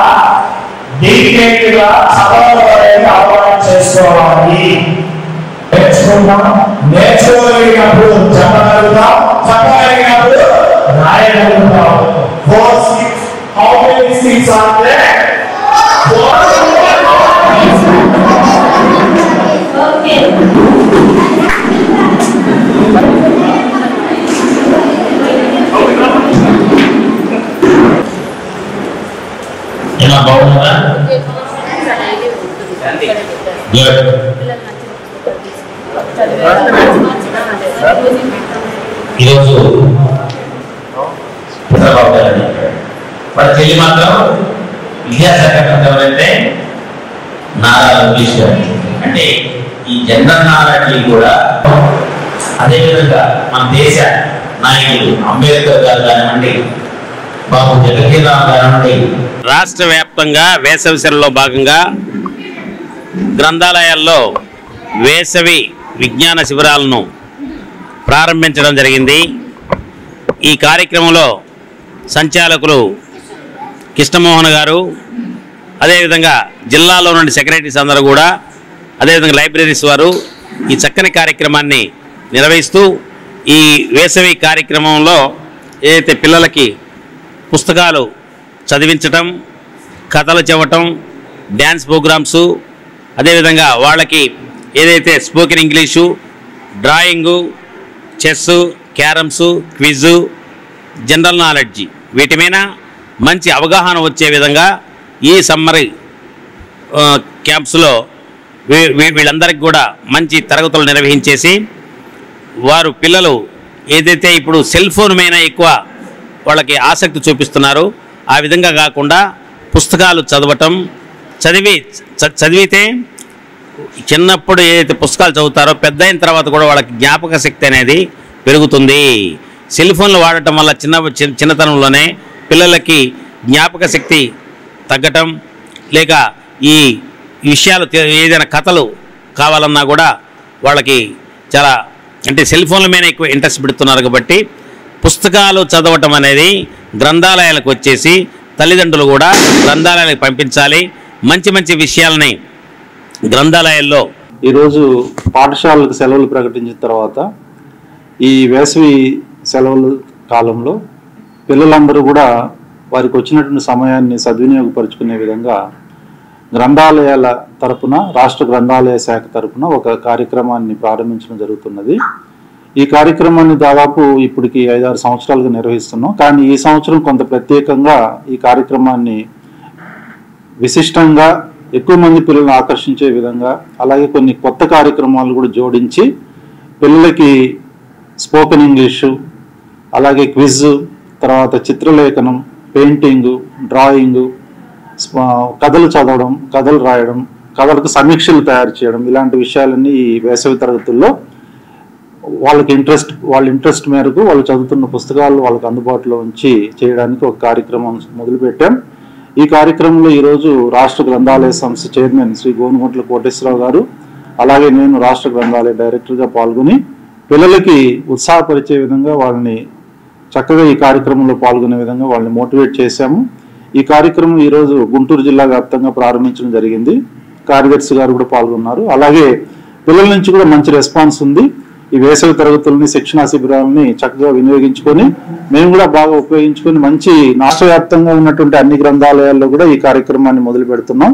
డీటెయిల్ గా చదవడం అలవాటు చేసుకోవాలి. నేర్చుకుంటాం, నేర్చుకోగలిగినప్పుడు చెప్పగలుగుతాం, చెప్పగలిగినప్పుడు రాయగలుగుతాం. 4 6 how many 6 are there? 4. Okay. ఎలా బాగుందా? ఈరోజు చంద్రబాబు గారు మరి చెల్లి మాత్రం విద్యాశాఖ మంత్రి ఎవరైతే నారా లోకేష్ గారు. అంటే ఈ జనరల్ నాలెడ్జ్ కూడా అదేవిధంగా మన దేశ నాయకులు అంబేద్కర్ గారు కానివ్వండి, బాబు జగజీవన్ కానివ్వండి. రాష్ట్ర వ్యాప్తంగా వేసవి సెలవులో భాగంగా గ్రంథాలయాల్లో వేసవి విజ్ఞాన శిబిరాలను ప్రారంభించడం జరిగింది. ఈ కార్యక్రమంలో సంచాలకులు కృష్ణమోహన్ గారు, అదేవిధంగా జిల్లాలో నుండి సెక్రటరీస్ అందరూ కూడా, అదేవిధంగా లైబ్రరీస్ వారు ఈ చక్కని కార్యక్రమాన్ని నిర్వహిస్తూ ఈ వేసవి కార్యక్రమంలో ఏదైతే పిల్లలకి పుస్తకాలు చదివించటం, కథలు చెప్పటం, డ్యాన్స్ ప్రోగ్రామ్సు, అదేవిధంగా వాళ్ళకి ఏదైతే spoken English, drawing, chess, carroms, quiz, general knowledge వీటి మీద మంచి అవగాహన వచ్చే విధంగా ఈ సమ్మర్ క్యాంప్స్లో వీళ్ళందరికీ కూడా మంచి తరగతులు నిర్వహించేసి వారు పిల్లలు ఏదైతే ఇప్పుడు సెల్ ఫోన్ మీద ఎక్కువ వాళ్ళకి ఆసక్తి చూపిస్తున్నారు ఆ విధంగా కాకుండా పుస్తకాలు చదవటం, చదివితే చిన్నప్పుడు ఏదైతే పుస్తకాలు చదువుతారో పెద్ద అయిన తర్వాత కూడా వాళ్ళకి జ్ఞాపక శక్తి అనేది పెరుగుతుంది. సెల్ ఫోన్లు వాడటం వల్ల చిన్నతనంలోనే పిల్లలకి జ్ఞాపక శక్తి తగ్గటం, లేక ఈ విషయాలు ఏదైనా కథలు కావాలన్నా కూడా వాళ్ళకి చాలా అంటే సెల్ ఫోన్ల మీద ఎక్కువ ఇంట్రెస్ట్ పెడుతున్నారు. కాబట్టి పుస్తకాలు చదవటం అనేది గ్రంథాలయాలకు వచ్చేసి తల్లిదండ్రులు కూడా గ్రంథాలయాలకు పంపించాలి. మంచి మంచి విషయాలని గ్రంథాలయాల్లో ఈరోజు పాఠశాలకు సెలవులు ప్రకటించిన తర్వాత ఈ వేసవి సెలవుల కాలంలో పిల్లలందరూ కూడా వారికి వచ్చినటువంటి సమయాన్ని సద్వినియోగపరుచుకునే విధంగా గ్రంథాలయాల తరపున, రాష్ట్ర గ్రంథాలయ శాఖ తరపున ఒక కార్యక్రమాన్ని ప్రారంభించడం జరుగుతున్నది. ఈ కార్యక్రమాన్ని దాదాపు ఇప్పటికి 5-6 సంవత్సరాలుగా నిర్వహిస్తున్నాం. కానీ ఈ సంవత్సరం కొంత ప్రత్యేకంగా ఈ కార్యక్రమాన్ని విశిష్టంగా ఎక్కువ మంది పిల్లలను ఆకర్షించే విధంగా, అలాగే కొన్ని కొత్త కార్యక్రమాలు కూడా జోడించి పిల్లలకి స్పోకెన్ ఇంగ్లీషు, అలాగే క్విజ్, తర్వాత చిత్రలేఖనం, పెయింటింగు, డ్రాయింగు, కథలు చదవడం, కథలు రాయడం, కథలకు సమీక్షలు తయారు చేయడం, ఇలాంటి విషయాలన్నీ ఈ వేసవి తరగతుల్లో వాళ్ళ ఇంట్రెస్ట్ మేరకు వాళ్ళు చదువుతున్న పుస్తకాలు వాళ్ళకి అందుబాటులో ఉంచి చేయడానికి ఒక కార్యక్రమం మొదలుపెట్టాం. ఈ కార్యక్రమంలో ఈరోజు రాష్ట్ర గ్రంథాలయ సంస్థ చైర్మన్ శ్రీ గోనుగుంట్ల కోటేశ్వరరావు గారు, అలాగే నేను రాష్ట్ర గ్రంథాలయ డైరెక్టర్గా పాల్గొని పిల్లలకి ఉత్సాహపరిచే విధంగా వాళ్ళని చక్కగా ఈ కార్యక్రమంలో పాల్గొనే విధంగా వాళ్ళని మోటివేట్ చేశాము. ఈ కార్యక్రమం ఈరోజు గుంటూరు జిల్లా వ్యాప్తంగా ప్రారంభించడం జరిగింది. కార్యదర్శి గారు కూడా పాల్గొన్నారు. అలాగే పిల్లల నుంచి కూడా మంచి రెస్పాన్స్ ఉంది. ఈ వేసవి తరగతులని, శిక్షణా శిబిరాలని చక్కగా వినియోగించుకొని మేము కూడా బాగా ఉపయోగించుకొని మంచి రాష్ట్ర వ్యాప్తంగా ఉన్నటువంటి అన్ని గ్రంథాలయాల్లో కూడా ఈ కార్యక్రమాన్ని మొదలు పెడుతున్నాం.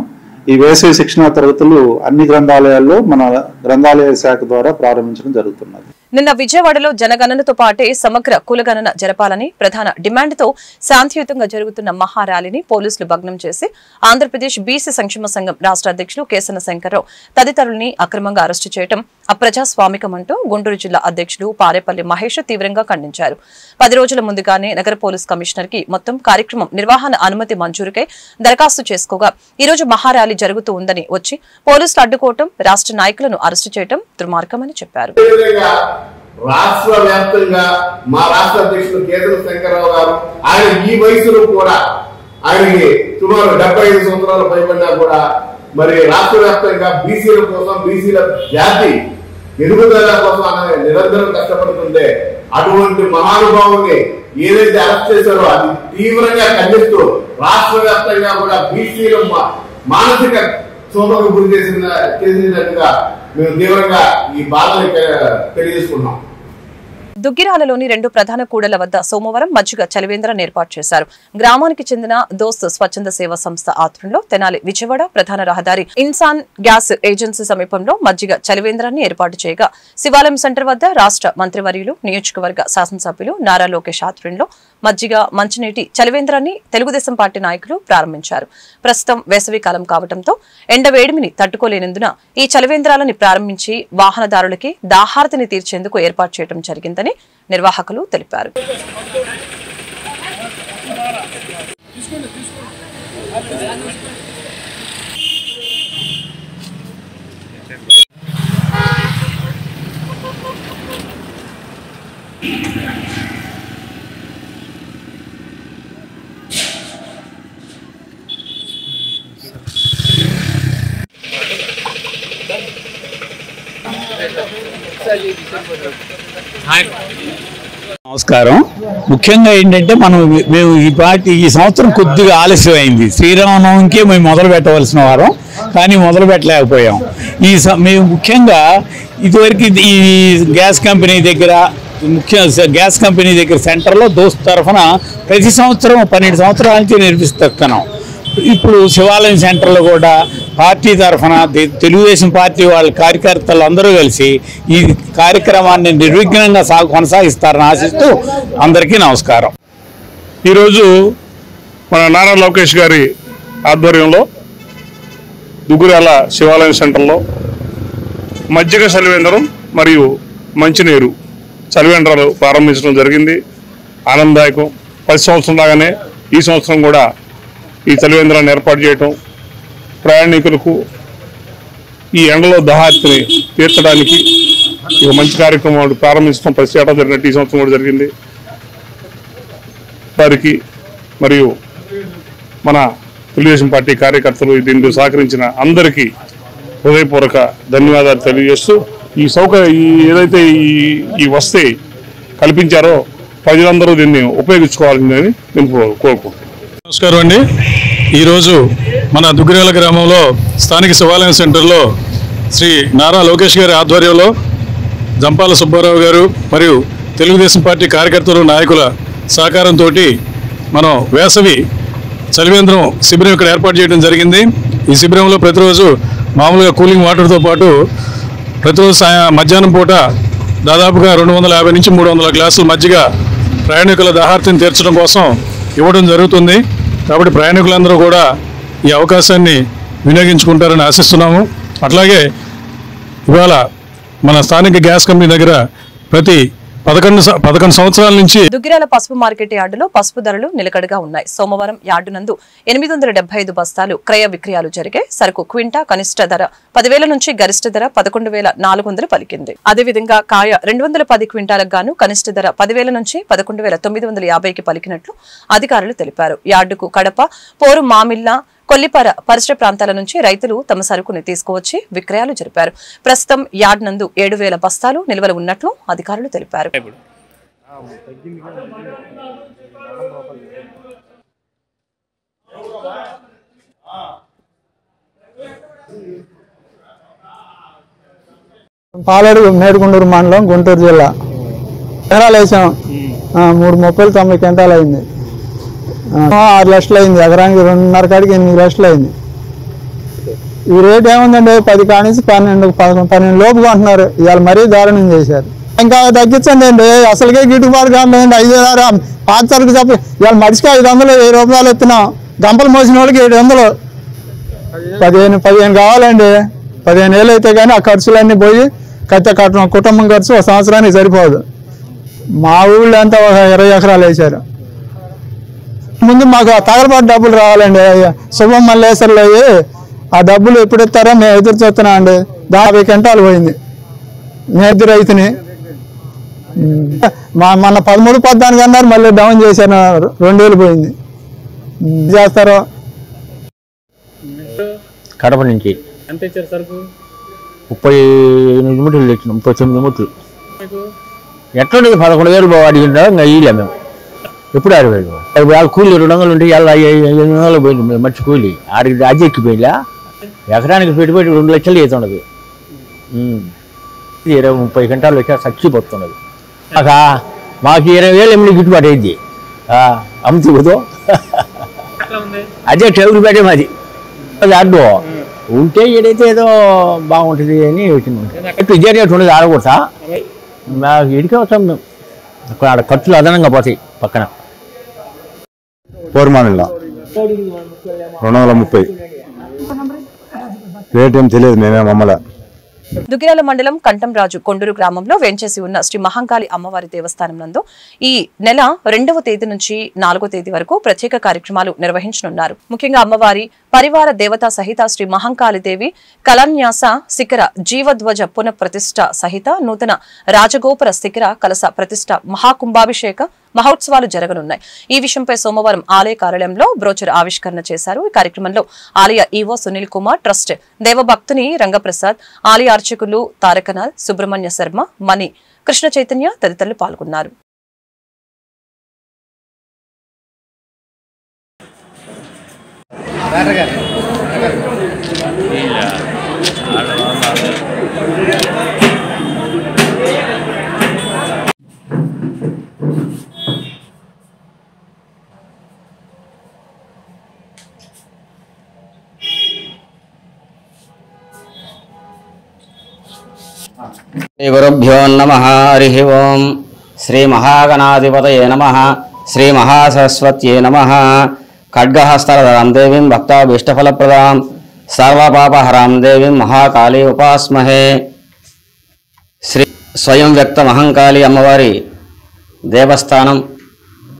ఈ వేసవి శిక్షణా తరగతులు అన్ని గ్రంథాలయాల్లో మన గ్రంథాలయ శాఖ ద్వారా ప్రారంభించడం జరుగుతున్నది. నిన్న విజయవాడలో జనగణనతో పాటే సమగ్ర కులగణన జరపాలని ప్రధాన డిమాండ్తో శాంతియుతంగా జరుగుతున్న మహార్యాలీని పోలీసులు భగ్నం చేసి ఆంధ్రప్రదేశ్ బీసీ సంక్షేమ సంఘం రాష్ట్ర అధ్యక్షులు కేసన శంకర్రావు తదితరుల్ని అక్రమంగా అరెస్టు చేయడం అప్రజాస్వామికమంటూ గుంటూరు జిల్లా అధ్యక్షులు పారేపల్లి మహేష్ తీవ్రంగా ఖండించారు. 10 రోజుల ముందుగానే నగర పోలీస్ కమిషనర్ కి మొత్తం కార్యక్రమం నిర్వహణ అనుమతి మంజూరుకై దరఖాస్తు చేసుకోగా ఈ రోజు మహార్యాలీ జరుగుతూ ఉందని వచ్చి పోలీసులు అడ్డుకోవడం, రాష్ట్ర నాయకులను అరెస్టు చేయడం దుర్మార్గమని చెప్పారు. రాష్ట్ర వ్యాప్తంగా మా రాష్ట్ర అధ్యక్షులు కేసన శంకర్రావు గారు ఆయన ఈ వయసులో కూడా ఆయనకి సుమారు 75 సంవత్సరాలు పైబడినా కూడా మరి రాష్ట్ర వ్యాప్తంగా బీసీల కోసం బీసీల జాతి ఎదుగుదల కోసం ఆయన నిరంతరం కష్టపడుతుంటే అటువంటి మహానుభావుని ఏదైతే అరెస్ట్ చేశారో అది తీవ్రంగా ఖండిస్తూ రాష్ట్ర వ్యాప్తంగా కూడా బీసీలు మానసిక శోభకు గురి చేసినట్టుగా మేము తీవ్రంగా ఈ బాధని తెలియజేసుకున్నాం. దుగ్గిరాలలోని 2 ప్రధాన కూడల వద్ద సోమవారం మజ్జిగ చలివేంద్రాన్ని ఏర్పాటు చేశారు. గ్రామానికి చెందిన దోస్త్ స్వచ్ఛంద సేవా సంస్థ ఆధ్వర్యంలో తెనాలి విజయవాడ ప్రధాన రహదారి ఇన్సాన్ గ్యాస్ ఏజెన్సీ సమీపంలో మజ్జిగ చలివేంద్రాన్ని ఏర్పాటు చేయగా శివాలయం సెంటర్ వద్ద రాష్ట్ర మంత్రివర్యులు నియోజకవర్గ శాసనసభ్యులు నారా లోకేష్ ఆధ్వర్యంలో మజ్జిగ మంచినీటి చలివేంద్రాన్ని తెలుగుదేశం పార్టీ నాయకులు ప్రారంభించారు. ప్రస్తుతం వేసవి కాలం కావడంతో ఎండవేడిమిని తట్టుకోలేనందున ఈ చలివేంద్రాలని ప్రారంభించి వాహనదారులకి దాహార్తిని తీర్చేందుకు ఏర్పాటు చేయడం జరిగిందని నిర్వాహకులు తెలిపారు. నమస్కారం. ముఖ్యంగా ఏంటంటే మేము ఈ సంవత్సరం కొద్దిగా ఆలస్యం అయింది. శ్రీరామనవమికే మేము మొదలు పెట్టవలసిన వారం, కానీ మొదలు పెట్టలేకపోయాం. మేము ముఖ్యంగా ఇదివరకు ఈ గ్యాస్ కంపెనీ దగ్గర సెంటర్లో దోస్త్ తరఫున ప్రతి సంవత్సరం 12 సంవత్సరాల నుంచి నిర్మిస్తున్నాం. ఇప్పుడు శివాలయం సెంటర్లో కూడా పార్టీ తరఫున తెలుగుదేశం పార్టీ వాళ్ళ కార్యకర్తలు అందరూ కలిసి ఈ కార్యక్రమాన్ని నిర్విఘ్నంగా కొనసాగిస్తారని ఆశిస్తూ అందరికీ నమస్కారం. ఈరోజు మన నారా లోకేష్ గారి ఆధ్వర్యంలో దుగ్గిరాల శివాలయం సెంటర్లో మజ్జిగ చలివేంద్రం మరియు మంచినీరు చలివేంద్రాలు ప్రారంభించడం జరిగింది. ఆనందదాయకం. 10 సంవత్సరం లాగానే ఈ సంవత్సరం కూడా ఈ చలివేంద్రాన్ని ఏర్పాటు చేయటం, ప్రయాణికులకు ఈ ఎండలో దాహార్తిని తీర్చడానికి ఒక మంచి కార్యక్రమం ప్రారంభించడం ప్రతి ఏటా జరిగినట్టు ఈ సంవత్సరం కూడా జరిగింది. వారికి మరియు మన తెలుగుదేశం పార్టీ కార్యకర్తలు దీంట్లో సహకరించిన అందరికీ హృదయపూర్వక ధన్యవాదాలు తెలియజేస్తూ ఏదైతే ఈ వసతి కల్పించారో ప్రజలందరూ దీన్ని ఉపయోగించుకోవాలని నేను కోరుకుంటున్నాను. నమస్కారం అండి. ఈరోజు మన దుగ్గిరాల గ్రామంలో స్థానిక శివాలయం సెంటర్లో శ్రీ నారా లోకేష్ గారి ఆధ్వర్యంలో జంపాల సుబ్బారావు గారు మరియు తెలుగుదేశం పార్టీ కార్యకర్తలు నాయకుల సహకారంతో మనం వేసవి చలివేంద్రం శిబిరం ఇక్కడ ఏర్పాటు చేయడం జరిగింది. ఈ శిబిరంలో ప్రతిరోజు మామూలుగా కూలింగ్ వాటర్తో పాటు ప్రతిరోజు మధ్యాహ్నం పూట దాదాపుగా 250 నుంచి 300 గ్లాసులు మజ్జిగ ప్రయాణికుల దాహార్తిని తీర్చడం కోసం ఇవ్వడం జరుగుతుంది. కాబట్టి ప్రయాణికులందరూ కూడా ఈ అవకాశాన్ని వినియోగించుకుంటారని ఆశిస్తున్నాము. అట్లాగే ఇవాళ మన స్థానిక గ్యాస్ కంపెనీ దగ్గర ప్రతి 11 సంవత్సరాల నుంచి దుగ్గిరాల పసుపు మార్కెట్ యార్డులో పసుపు ధరలు నిలకడగా ఉన్నాయి. సోమవారం యార్డు నందు 875 బస్తాలు క్రయ విక్రయాలు జరిగాయి. సరుకు క్వింటా కనిష్ట ధర 10,000 నుంచి గరిష్ట ధర 11,400 పలికింది. అదేవిధంగా కాయ 210 క్వింటాలకు గాను కనిష్ట ధర 10,000 నుంచి 11,950కి పలికినట్లు అధికారులు తెలిపారు. యార్డుకు కడప, పోరు, మామిళ్ళ, కొల్లిపార పరిసర ప్రాంతాల నుంచి రైతులు తమ సరుకుని తీసుకువచ్చి విక్రయాలు జరిపారు. ప్రస్తుతం యార్డ్ నందు 7,000 బస్తాలు నిల్వలు ఉన్నట్లు అధికారులు తెలిపారు. పాలడు మేడుకొండూరు మండలం, గుంటూరు జిల్లా. ఎకరాలు వేసాం. 3,30,90 క్వింటాలు అయింది. 6 లక్షలు అయింది. ఎకరానికి 2.5 కాడికి 8 లక్షలు అయింది. ఈ రేట్ ఏముందండి, 10 కాడి నుంచి 12 లోపు కొంటున్నారు. ఇవాళ మరీ దారుణం చేశారు. ఇంకా తగ్గించండి అండి, అసలుకే గిట్టుబాటు కాదండి. 5,000 పాత సరుకు చెప్పి ఇవాళ మనిషికి 500 1000 రూపాయలు ఎత్తున్నాం. గంపలు మోసిన వాళ్ళకి 700, 15 కావాలండి. 15,000 అయితే కానీ ఆ ఖర్చులన్నీ పోయి కట్టడం కుటుంబం ఖర్చు ఒక సంవత్సరానికి సరిపోదు. మా ఊళ్ళో అంతా ఒక 20 ఎకరాలు వేశారు. ముందు మాకు తగలబాటు డబ్బులు రావాలండి. శుభం మల్లేశ్వర్లో ఆ డబ్బులు ఎప్పుడు ఇస్తారో మేము ఎదురు చూస్తున్నాం అండి. 50 క్వింటాలు పోయింది. నేను ఎదురు రైతుని మన 13-14 అన్నారు, మళ్ళీ డౌన్ చేశాను. 2,000 పోయింది. చేస్తారో కడప నుంచి ఎంత ఇచ్చారు సరుకు? 38 మూటలు తెచ్చిన 39 మూటలు. ఎట్లుండదు 11,000 అడిగినా ఇంకా ఇయ్యలే మేము. ఎప్పుడు 60,000 వాళ్ళు కూలి 200 ఉంటే ఇలా 800 పోయింది మంచి కూలి. ఆడికి అది ఎక్కిపోయిలా. ఎకరానికి పెట్టుబడి 2 లక్షలు అవుతున్నది. 20-30 గంటలు వచ్చా చచ్చిపోతున్నది. మాకు 20,000 ఎమ్మిది గిట్టుబాటు అయింది. అమ్ముతుందో అదే టేబుల్ పెట్టే మాది అడ్డు ఉంటే ఏదైతే ఏదో బాగుంటుంది అని వచ్చింది. ఇదే రేటు ఉండదు ఆడకూడదా? మాకు ఇడికే వస్తాం మేము. ఆడ ఖర్చులు అదనంగా పోతాయి. పక్కన పూర్మానిలో 230 రేట్ ఏం తెలియదు, మేమేం అమ్మలా. దుగ్గిరాల మండలం కంటంరాజు కొండూరు గ్రామంలో వేంచేసి ఉన్న శ్రీ మహంకాళి అమ్మవారి దేవస్థానం నందు ఈ నెల 2వ తేదీ నుంచి 4వ తేదీ వరకు ప్రత్యేక కార్యక్రమాలు నిర్వహించనున్నారు. ముఖ్యంగా అమ్మవారి పరివార దేవతా సహిత శ్రీ మహంకాళి దేవి కళాన్యాస శిఖర జీవధ్వజ పునః ప్రతిష్ఠ సహిత నూతన రాజగోపుర శిఖర కలస ప్రతిష్ఠ మహాకుంభాభిషేక మహోత్సవాలు జరగనున్నాయి. ఈ విషయంపై సోమవారం ఆలయ కార్యాలయంలో బ్రోచర్ ఆవిష్కరణ చేశారు. ఈ కార్యక్రమంలో ఆలయ ఈవో సునీల్ కుమార్, ట్రస్ట్ దేవభక్తుని రంగప్రసాద్, ఆలయ అర్చకులు తారకనాథ్, సుబ్రహ్మణ్య శర్మ, మణి, కృష్ణ చైతన్య తదితరులు పాల్గొన్నారు. శ్రీ గురుభ్యో నమః. హరి ఓం. శ్రీ మహాగణాధిపతయే నమః. శ్రీ మహాసరస్వత్యే నమః. ఖడ్గహస్తరధరాం దేవీం భక్తాభీష్టఫలప్రదాం సర్వపాపహరాం దేవీం మహాకాళీ ఉపాస్మహే. శ్రీ స్వయం వ్యక్త మహంకాళి అమ్మవారి దేవస్థానం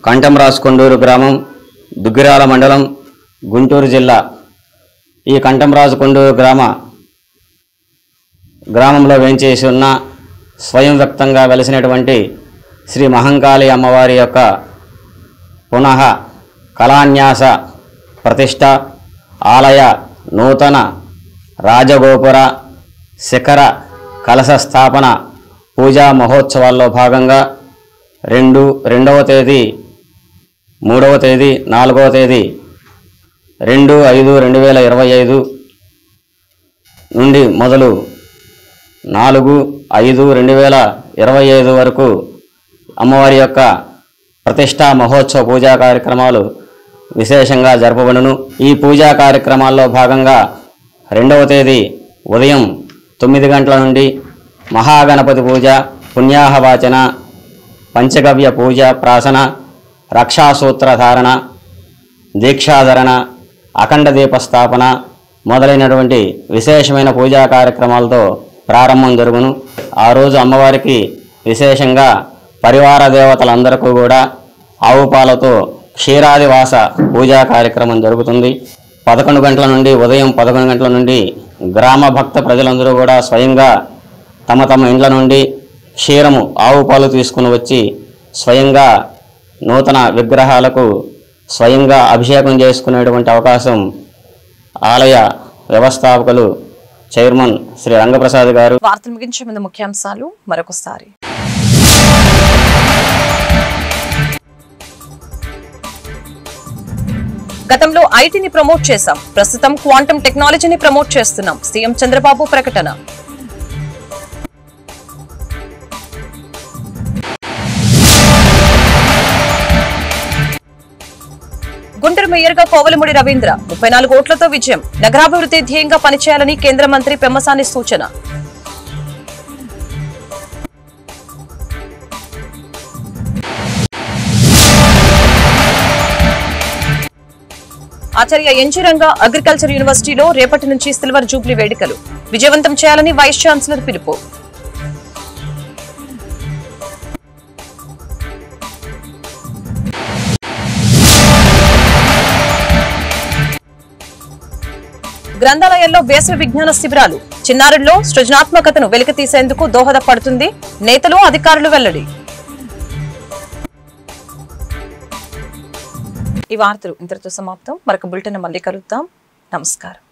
కంటంరాజు కొండూరు గ్రామం, దుగ్గిరాల మండలం, గుంటూరు జిల్లా. ఈ కంటంరాజు కొండూరు గ్రామంలో వేంచేసి ఉన్న స్వయం వ్యక్తంగా వెలిసినటువంటి శ్రీ మహంకాళి అమ్మవారి యొక్క పునః కళాన్యాస ప్రతిష్ట, ఆలయ నూతన రాజగోపుర శిఖర కలశ స్థాపన పూజా మహోత్సవాల్లో భాగంగా 2వ తేదీ, 3వ తేదీ, 4వ తేదీ 2/5/2025 నుండి మొదలు 4/5/2025 వరకు అమ్మవారి యొక్క ప్రతిష్టా మహోత్సవ పూజా కార్యక్రమాలు విశేషంగా జరపబడును. ఈ పూజా కార్యక్రమాల్లో భాగంగా 2వ తేదీ ఉదయం 9 గంటల నుండి మహాగణపతి పూజ, పుణ్యాహవాచన, పంచగవ్య పూజ, ప్రాసన, రక్షాసూత్ర ధారణ, దీక్షాధరణ, అఖండ దీపస్థాపన మొదలైనటువంటి విశేషమైన పూజా కార్యక్రమాలతో ప్రారంభం జరుగును. ఆ రోజు అమ్మవారికి విశేషంగా పరివార దేవతలందరికీ కూడా ఆవు పాలతో క్షీరాదివాస పూజా కార్యక్రమం జరుగుతుంది. 11 గంటల నుండి, ఉదయం 11 గంటల నుండి గ్రామ భక్త ప్రజలందరూ కూడా స్వయంగా తమ తమ ఇండ్ల నుండి క్షీరము, ఆవు పాలు తీసుకుని వచ్చి స్వయంగా నూతన విగ్రహాలకు స్వయంగా అభిషేకం చేసుకునేటువంటి అవకాశం ఆలయ వ్యవస్థాపకులు చైర్మన్ శ్రీ రంగప్రసాద్ గారు. వార్తలు ముగించే ముందు ముఖ్యాంశాలు మరొకసారి. గతంలో ఐటీని ప్రమోట్ చేశాం, ప్రస్తుతం క్వాంటమ్ టెక్నాలజీని ప్రమోట్ చేస్తున్నాం. సీఎం చంద్రబాబు ప్రకటన. గుంటూరు మేయర్గా కోవలమూడి రవీంద్ర 34 ఓట్లతో విజయం. నగరాభివృద్ధి ధ్యేయంగా పనిచేయాలని కేంద్ర మంత్రి పెమ్మసాని సూచన. ఆచార్య ఎన్జీ రంగా అగ్రికల్చర్ యూనివర్సిటీలో రేపటి నుంచి సిల్వర్ జూబ్లీ వేడుకలు విజయవంతం చేయాలని వైస్ ఛాన్సలర్ పిలుపు. గ్రంథాలయాల్లో వేసవి విజ్ఞాన శిబిరాలు చిన్నారుల్లో సృజనాత్మకతను వెలికితీసేందుకు దోహదపడుతుంది. నేతలు అధికారులు వెల్లడి. ఈ వార్తలు ఇంతటితో సమాప్తం. మరొక బులెటిన్ మళ్ళీ కలుద్దాం. నమస్కారం.